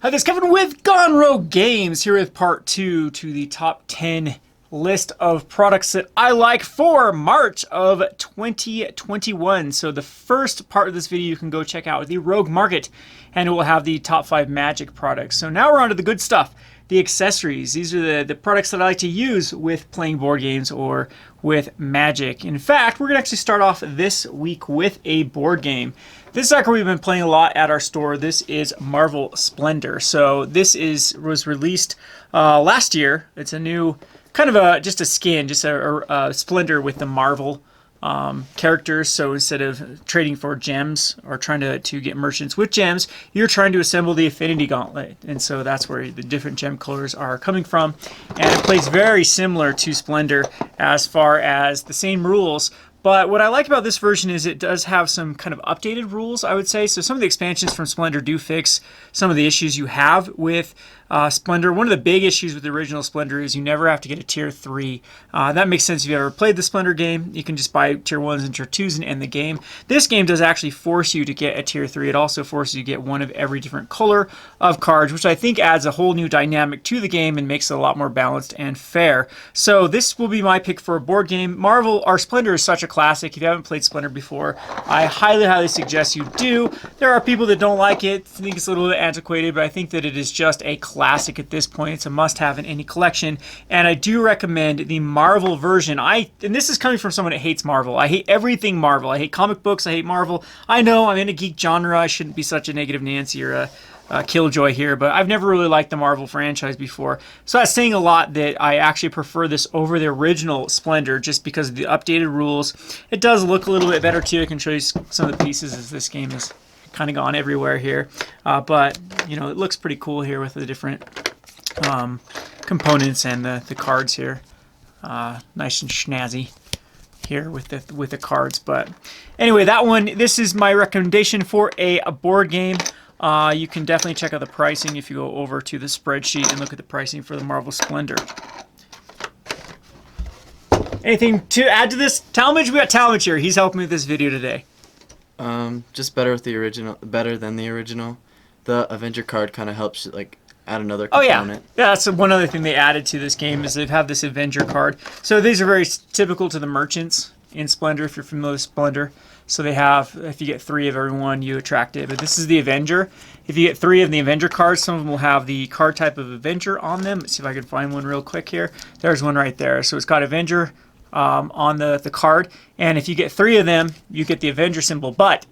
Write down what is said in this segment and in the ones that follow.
Hi, this is Kevin with Gone Rogue Games, here with part 2 to the top 10 list of products that I like for March of 2021. So the first part of this video you can go check out the Rogue Market, and it will have the top 5 Magic products. So now we're on to the good stuff, the accessories. These are the products that I like to use with playing board games or with Magic. In fact, we're going to actually start off this week with a board game. This sucker we've been playing a lot at our store. This is Marvel Splendor. So this was released last year. It's a new kind of just a skin, just a Splendor with the Marvel characters. So instead of trading for gems or trying to get merchants with gems, you're trying to assemble the Affinity Gauntlet. And so that's where the different gem colors are coming from. And it plays very similar to Splendor as far as the same rules. But what I like about this version is it does have some kind of updated rules, I would say. So some of the expansions from Splendor do fix some of the issues you have with Splendor. One of the big issues with the original Splendor is you never have to get a tier 3. That makes sense if you've ever played the Splendor game. You can just buy tier 1s and tier 2s and end the game. This game does actually force you to get a tier 3. It also forces you to get one of every different color of cards, which I think adds a whole new dynamic to the game and makes it a lot more balanced and fair. So this will be my pick for a board game. Splendor is such a classic. If you haven't played Splendor before, I highly suggest you do. There are people that don't like it, think it's a little bit antiquated, but I think that it is just a classic at this point. It's a must-have in any collection, and I do recommend the Marvel version. And this is coming from someone that hates Marvel. I hate everything Marvel. I hate comic books. I hate Marvel. I know I'm in a geek genre. I shouldn't be such a negative Nancy or a killjoy here, but I've never really liked the Marvel franchise before. So that's saying a lot that I actually prefer this over the original Splendor just because of the updated rules. It does look a little bit better too. I can show you some of the pieces as this game is kind of gone everywhere here. But, you know, it looks pretty cool here with the different components and the cards here. Nice and snazzy here with the cards. But anyway, this is my recommendation for a board game. You can definitely check out the pricing if you go over to the spreadsheet and look at the pricing for the Marvel Splendor. Anything to add to this? Talmadge? We got Talmadge here. He's helping me with this video today. Just better with the original, better than the original. The Avenger card kind of helps like add another Oh component. yeah, that's one other thing they added to this game is they have this Avenger card. So these are very typical to the merchants in Splendor if you're familiar with Splendor. So they have, if you get 3 of everyone, you attract it. But this is the Avenger. If you get 3 of the Avenger cards, some of them will have the card type of Avenger on them. Let's see if I can find one real quick here. There's one right there. So it's got Avenger on the card. And if you get 3 of them, you get the Avenger symbol. But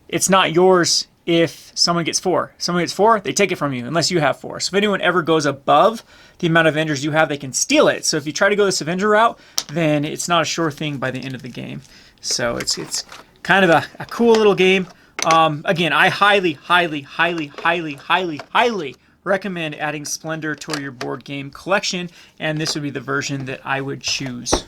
it's not yours if someone gets 4. If someone gets 4, they take it from you, unless you have 4. So if anyone ever goes above the amount of Avengers you have, they can steal it. So if you try to go this Avenger route, then it's not a sure thing by the end of the game. So it's kind of a cool little game. Again, I highly recommend adding Splendor to your board game collection, and this would be the version that I would choose.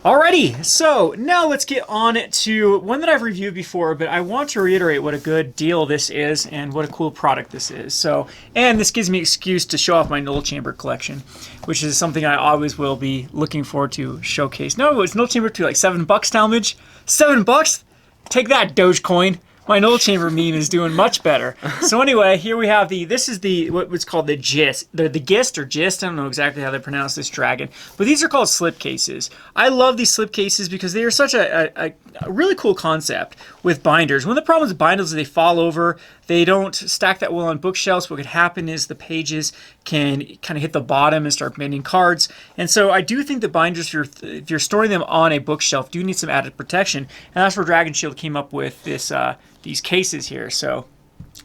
Alrighty, so now let's get on to one that I've reviewed before, but I want to reiterate what a good deal this is and what a cool product this is. And this gives me an excuse to show off my Null Chamber collection, which is something I always will be looking forward to showcase. No, it's Null Chamber to like $7, Talmadge. $7? Take that, Dogecoin. My Null Chamber meme is doing much better. So anyway, here we have this is what's called the gist, the gist or gist. I don't know exactly how they pronounce this dragon, but these are called slipcases. I love these slipcases because they are such a really cool concept with binders. One of the problems with binders is they fall over. They don't stack that well on bookshelves. What could happen is the pages can kind of hit the bottom and start bending cards. And so I do think the binders, if you're storing them on a bookshelf, do need some added protection. And that's where Dragonshield came up with these cases here. So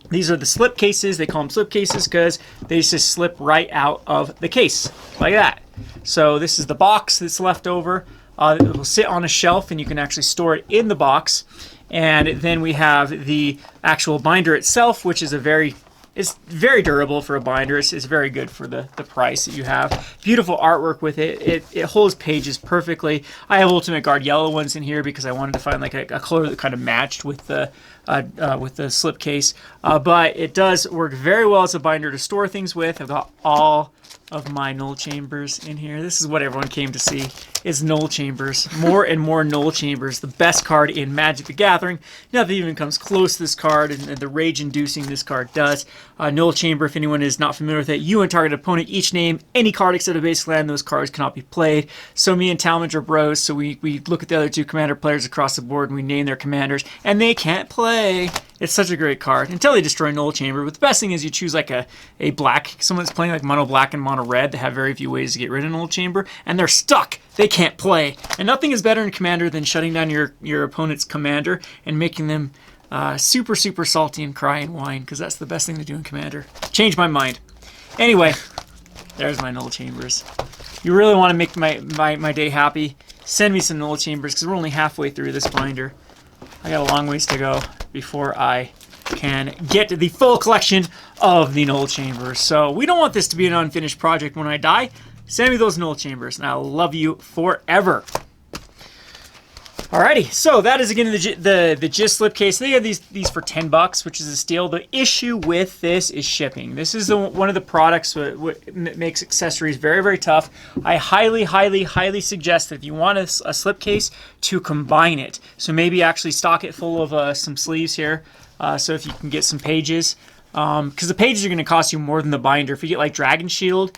these are the slip cases. They call them slip cases because they just slip right out of the case like that. So this is the box that's left over. It will sit on a shelf and you can actually store it in the box. And then we have the actual binder itself, which is it's very durable for a binder. It's very good for the price that you have. Beautiful artwork with it. It holds pages perfectly. I have Ultimate Guard yellow ones in here because I wanted to find like a color that kind of matched with the slip case. But it does work very well as a binder to store things with. I've got all of my Null Chambers in here. This is what everyone came to see, is Null Chambers. More and more Null Chambers. The best card in Magic the Gathering. Nothing even comes close to this card, and the rage-inducing this card does. Null Chamber, if anyone is not familiar with it, you and target opponent each name any card except a basic land. Those cards cannot be played. So me and Talmadge are bros, so we look at the other two commander players across the board, and we name their commanders, and they can't play. It's such a great card until they destroy Null Chamber. But the best thing is you choose like a black, someone that's playing like mono black and mono red. They have very few ways to get rid of Null Chamber, and they're stuck. They can't play. And nothing is better in Commander than shutting down your opponent's commander and making them super, super salty and cry and whine, because that's the best thing to do in Commander. Change my mind. Anyway, there's my Null Chambers. You really want to make my day happy, send me some Null Chambers, because we're only halfway through this binder. I got a long ways to go before I can get the full collection of the Null Chambers. So we don't want this to be an unfinished project when I die. Send me those Null Chambers, and I'll love you forever. Alrighty, so that is again the GIST slipcase. They have these for $10, which is a steal. The issue with this is shipping. This is one of the products that makes accessories very, very tough. I highly, highly, highly suggest that if you want a slipcase, to combine it. So maybe actually stock it full of some sleeves here. So if you can get some pages, because the pages are going to cost you more than the binder. If you get like Dragonshield,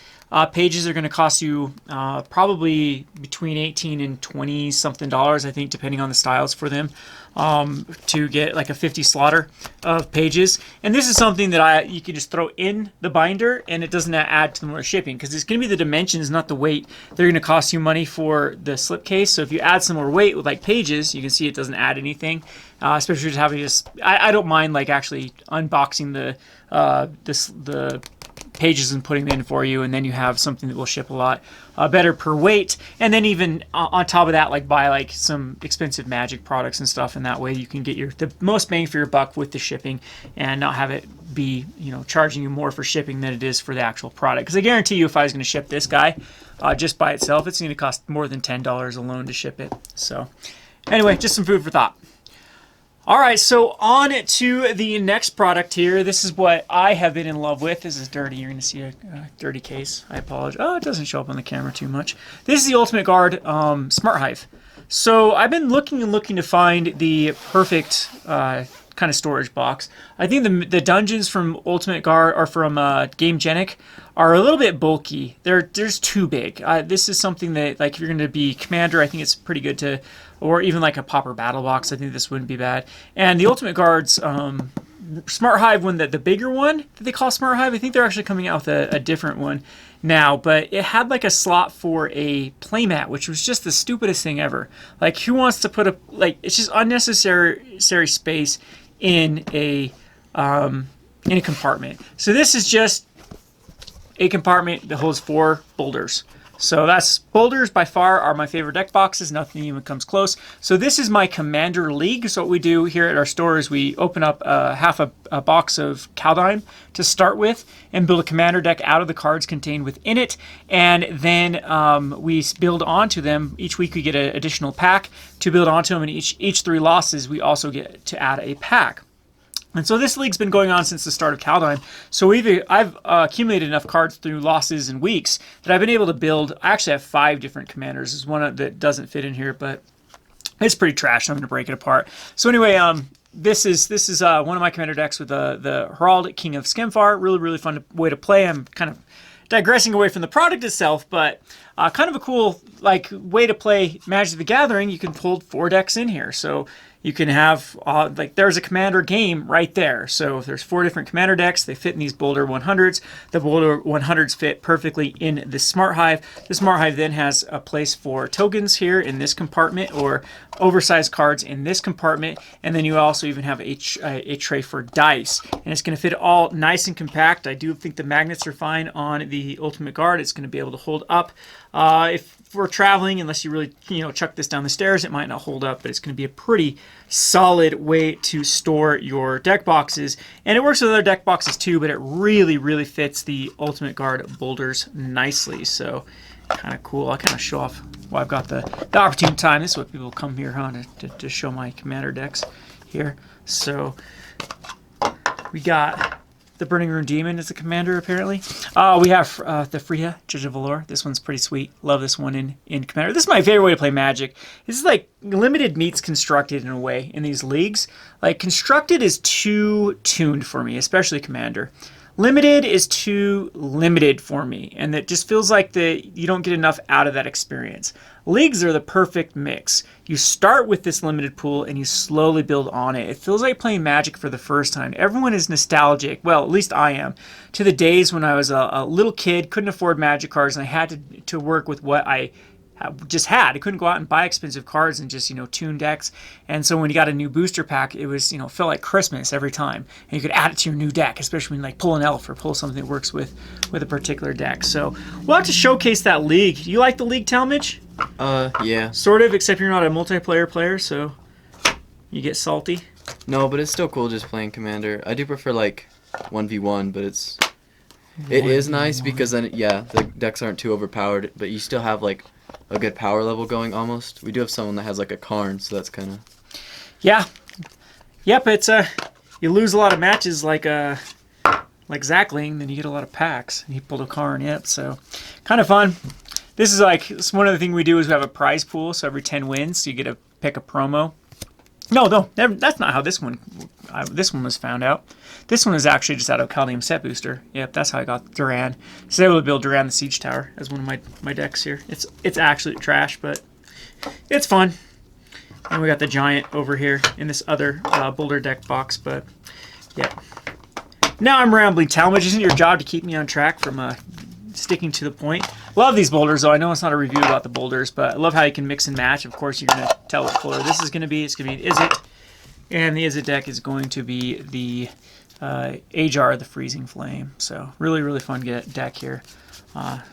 pages are going to cost you probably between $18 and $20 something, I think, depending on the styles for them, to get like a 50 slaughter of pages. And this is something that you can just throw in the binder, and it doesn't add to the more shipping, because it's going to be the dimensions, not the weight. They're going to cost you money for the slipcase. So if you add some more weight with like pages, you can see it doesn't add anything. Especially just having I don't mind like actually unboxing the pages and putting them in for you, and then you have something that will ship a lot better per weight. And then even on top of that, like buy like some expensive Magic products and stuff, and that way you can get the most bang for your buck with the shipping, and not have it be charging you more for shipping than it is for the actual product. Because I guarantee you, if I was going to ship this guy just by itself, it's going to cost more than $10 alone to ship it. So anyway, just some food for thought. All right, so on to the next product here. This is what I have been in love with. This is dirty. You're going to see a dirty case. I apologize. Oh, it doesn't show up on the camera too much. This is the Ultimate Guard Smart Hive. So I've been looking to find the perfect kind of storage box. I think the dungeons from Ultimate Guard or from Game Genic are a little bit bulky. They're just too big. This is something that, like, if you're going to be Commander, I think it's pretty good to, or even like a Pauper Battle Box, I think this wouldn't be bad. And the Ultimate Guard's Smart Hive one, the bigger one that they call Smart Hive, I think they're actually coming out with a different one now, but it had like a slot for a playmat, which was just the stupidest thing ever. Like, who wants to put it's just unnecessary space in a compartment. So this is just a compartment that holds 4 boulders. So boulders by far are my favorite deck boxes. Nothing even comes close. So this is my Commander League. So what we do here at our store is we open up half a box of Kaldheim to start with and build a Commander deck out of the cards contained within it. And then we build onto them. Each week we get an additional pack to build onto them. And each 3 losses we also get to add a pack. And so this league's been going on since the start of Kaldheim. So I've accumulated enough cards through losses and weeks that I've been able to build. I actually have 5 different commanders. There's one that doesn't fit in here, but it's pretty trash. I'm going to break it apart. So anyway, this is one of my commander decks with the Herald, King of Skemfar. Really, really fun way to play. I'm kind of digressing away from the product itself, but kind of a cool way to play Magic the Gathering. You can hold 4 decks in here. So you can have, there's a Commander game right there. So if there's 4 different Commander decks, they fit in these Boulder 100s. The Boulder 100s fit perfectly in the Smart Hive. The Smart Hive then has a place for tokens here in this compartment, or oversized cards in this compartment. And then you also even have a tray for dice. And it's going to fit all nice and compact. I do think the magnets are fine on the Ultimate Guard. It's going to be able to hold up. If we're traveling, unless you really chuck this down the stairs, it might not hold up, but it's going to be a pretty solid way to store your deck boxes. And it works with other deck boxes too, but it really, really fits the Ultimate Guard boulders nicely. So kind of cool. I'll kind of show off why I've got the opportune time. This is what people come here to show my Commander decks here. So we got The Burning Rune Demon is the commander, apparently. We have the Freya, Judge of Valor. This one's pretty sweet. Love this one in commander. This is my favorite way to play Magic. This is like limited meets constructed in a way in these leagues. Like constructed is too tuned for me, especially commander. Limited is too limited for me, and it just feels like you don't get enough out of that experience. Leagues are the perfect mix. You start with this limited pool and you slowly build on it. It feels like playing Magic for the first time. Everyone is nostalgic, well, at least I am, to the days when I was a little kid, couldn't afford Magic cards, and I had to work with what I just had. I couldn't go out and buy expensive cards and just, tune decks. And so when you got a new booster pack, it was, felt like Christmas every time. And you could add it to your new deck, especially when you pull an elf or pull something that works with a particular deck. So we'll have to showcase that league. Do you like the league, Talmadge? Yeah. Sort of, except you're not a multiplayer player, so you get salty. No, but it's still cool just playing commander. I do prefer 1v1, but it is nice because then the decks aren't too overpowered, but you still have a good power level going almost. We do have someone that has a Karn, so that's kind of... Yeah. Yep, it's you lose a lot of matches like Zackling, then you get a lot of packs. And he pulled a Karn, yep, so kind of fun. This is it's one of the things we do is we have a prize pool, so every 10 wins, so you get to pick a promo. No, that's not how this one was found out. This one is actually just out of Caldeum Set Booster. Yep, that's how I got Duran. So I able to build Duran the Siege Tower as one of my decks here. It's absolute trash, but it's fun. And we got the Giant over here in this other Boulder deck box, but yeah. Now I'm rambling. Talmadge, isn't your job to keep me on track from sticking to the point? Love these boulders, though. I know it's not a review about the boulders, but I love how you can mix and match. Of course, you're going to tell what color this is going to be. It's going to be an Izzet, and the Izzet deck is going to be the Ajar, the Freezing Flame. So really, really fun deck here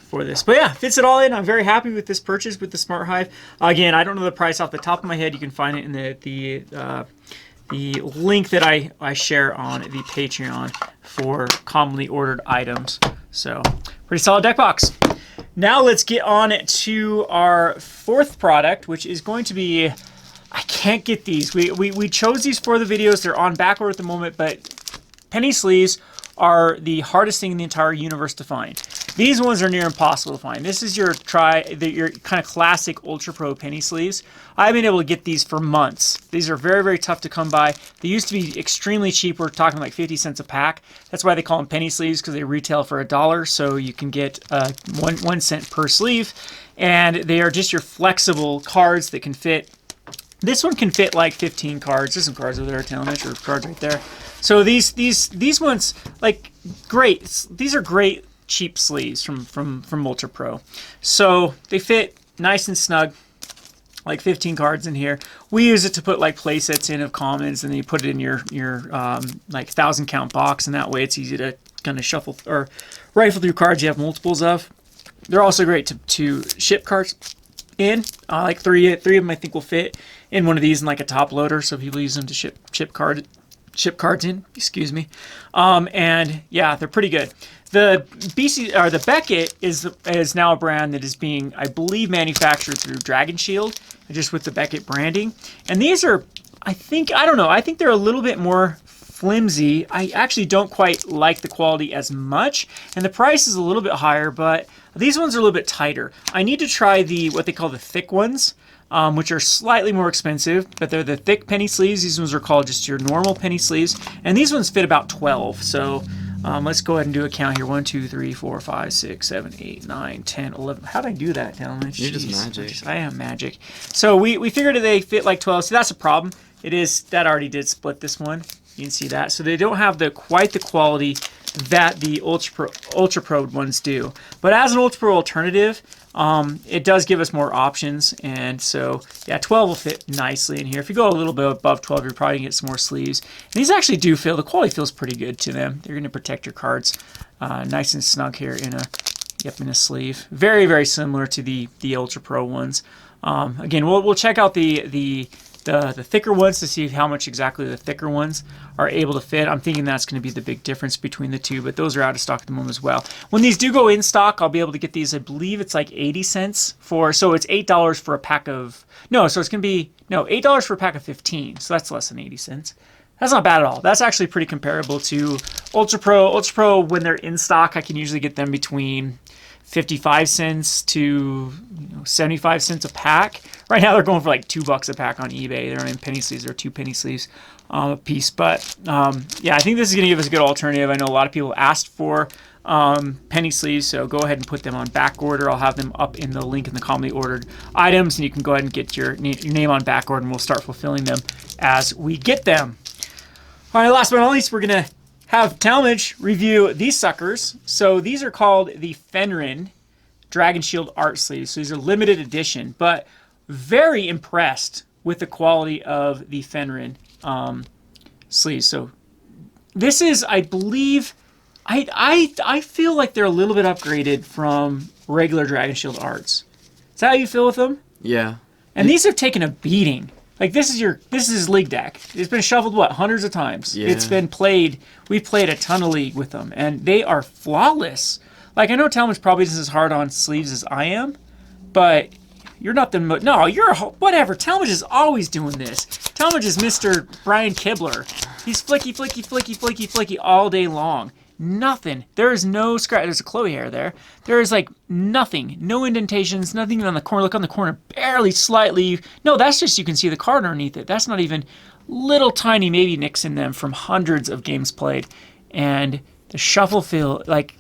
for this. But yeah, fits it all in. I'm very happy with this purchase with the Smart Hive. Again, I don't know the price off the top of my head. You can find it in the link that I share on the Patreon for commonly ordered items. So pretty solid deck box. Now let's get on to our fourth product, which is going to be, I can't get these. We chose these for the videos. They're on back order at the moment, but penny sleeves are the hardest thing in the entire universe to find. These ones are near impossible to find. This is your kind of classic Ultra Pro penny sleeves. I've been able to get these for months. These are very, very tough to come by. They used to be extremely cheap. We're talking 50 cents a pack. That's why they call them penny sleeves, because they retail for $1, so you can get 1 cent per sleeve. And they are just your flexible cards that can fit. This one can fit 15 cards. There's some cards over there, Talmadge, or cards right there. So these ones, great. These are great cheap sleeves from Ultra Pro. So they fit nice and snug, 15 cards in here. We use it to put play sets in of commons, and then you put it in your 1,000 count box, and that way it's easy to kind of shuffle or rifle through cards you have multiples of. They're also great to ship cards in. Three of them I think will fit in one of these in a top loader, so people use them to ship cards in. Excuse me. And yeah, they're pretty good. The the Beckett is now a brand that is being, I believe, manufactured through Dragonshield, just with the Beckett branding. And these are, I think they're a little bit more flimsy. I actually don't quite like the quality as much, and the price is a little bit higher, but these ones are a little bit tighter. I need to try what they call the thick ones, which are slightly more expensive, but they're the thick penny sleeves. These ones are called just your normal penny sleeves, and these ones fit about 12. So let's go ahead and do a count here. 1, 2, 3, 4, 5, 6, 7, 8, 9, 10, 11. How did I do that, Talmadge? You're just magic. I am magic. So we figured they fit 12. So that's a problem. That already did split this one. You can see that. So they don't have quite the quality that the Ultra Pro ones do. But as an Ultra Pro alternative, it does give us more options. And so, yeah, 12 will fit nicely in here. If you go a little bit above 12, you're probably going to get some more sleeves. And these actually do the quality feels pretty good to them. They're going to protect your cards nice and snug here in a sleeve. Very, very similar to the Ultra Pro ones. Again, we'll check out the thicker ones to see how much exactly the thicker ones are able to fit. I'm thinking that's going to be the big difference between the two, but those are out of stock at the moment as well. When these do go in stock, I'll be able to get these. I believe it's 80 cents so it's $8 for a pack of, no, so it's going to be, $8 for a pack of 15, so that's less than 80 cents. That's not bad at all. That's actually pretty comparable to Ultra Pro. Ultra Pro, when they're in stock, I can usually get them between 55 cents to 75 cents a pack. Right now they're going for like $2 a pack on eBay. They're in penny sleeves. They're 2 penny sleeves a piece. But yeah, I think this is going to give us a good alternative. I know a lot of people asked for penny sleeves, so go ahead and put them on back order. I'll have them up in the link in the commonly ordered items, and you can go ahead and get your name on back order, and we'll start fulfilling them as we get them. All right, last but not least, we're going to have Talmadge review these suckers. So these are called the Fenrir Dragonshield art sleeves. So these are limited edition, but very impressed with the quality of the Fenrir sleeves. So this is, I believe, I feel like they're a little bit upgraded from regular Dragonshield arts. Is that how you feel with them? Yeah. And these have taken a beating. Like this is his league deck. It's been shuffled hundreds of times. Yeah. It's been played. We've played a ton of League with them, and they are flawless. Like I know Talmadge probably isn't as hard on sleeves as I am, but you're not the no. You're whatever. Talmadge is always doing this. Talmadge is Mr. Brian Kibler. He's flicky, flicky, flicky, flicky, flicky all day long. Nothing. There is no scratch. There's a Chloe hair there. There is like nothing. No indentations. Nothing on the corner. Look on the corner. Barely slightly. No, that's just you can see the card underneath it. That's not even little tiny maybe nicks in them from hundreds of games played. And the shuffle feel like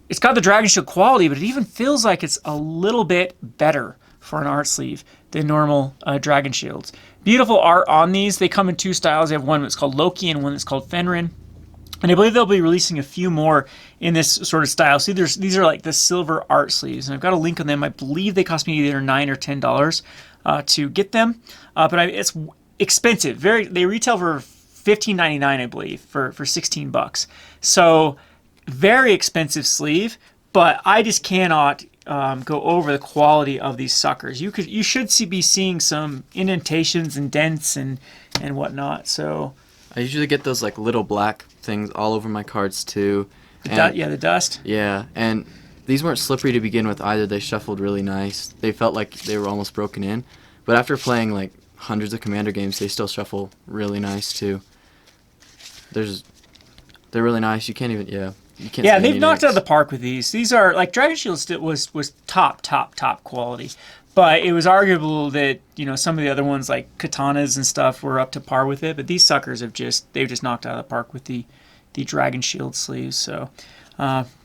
it's got the Dragonshield quality, but it even feels like it's a little bit better for an art sleeve than normal Dragonshields. Beautiful art on these. They come in 2 styles. They have one that's called Loki and one that's called Fenrir. And I believe they'll be releasing a few more in this sort of style. So these are like the silver art sleeves. And I've got a link on them. I believe they cost me either $9 or $10 to get them. But it's expensive. They retail for $15.99, I believe, for $16. So very expensive sleeve. But I just cannot go over the quality of these suckers. You should be seeing some indentations and dents and whatnot. So I usually get those like little black things all over my cards too. The dust. Yeah, and these weren't slippery to begin with either. They shuffled really nice. They felt like they were almost broken in. But after playing like hundreds of Commander games, they still shuffle really nice too. They're really nice. You can't even, you can't. Yeah, they've knocked out of the park with these. These are like Dragonshield was top quality. But it was arguable that, some of the other ones like Katanas and stuff were up to par with it. But these suckers they've just knocked out of the park with the Dragonshield sleeves. So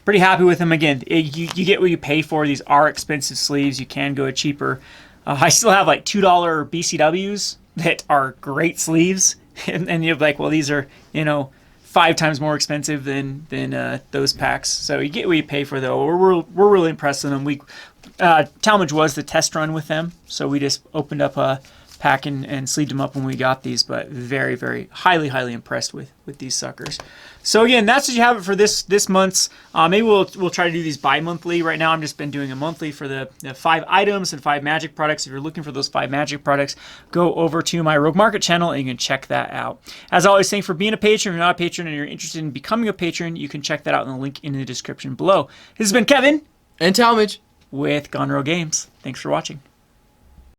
pretty happy with them. Again, you get what you pay for. These are expensive sleeves. You can go cheaper. I still have like $2 BCWs that are great sleeves. And you're like, well, these are, 5 times more expensive than those packs. So you get what you pay for, though. We're really impressed with them. Talmadge was the test run with them, so we just opened up a pack and sleeved them up when we got these, but very, very highly impressed with these suckers. So again, that's what you have it for this month's. Maybe we'll try to do these bi-monthly. Right now I've just been doing a monthly for the 5 items and 5 Magic products. If you're looking for those 5 Magic products, go over to my Rogue Market channel and you can check that out. As always, thanks for being a patron. If you're not a patron and you're interested in becoming a patron, you can check that out in the link in the description below. This has been Kevin and Talmadge with Gone Rogue Games. Thanks for watching.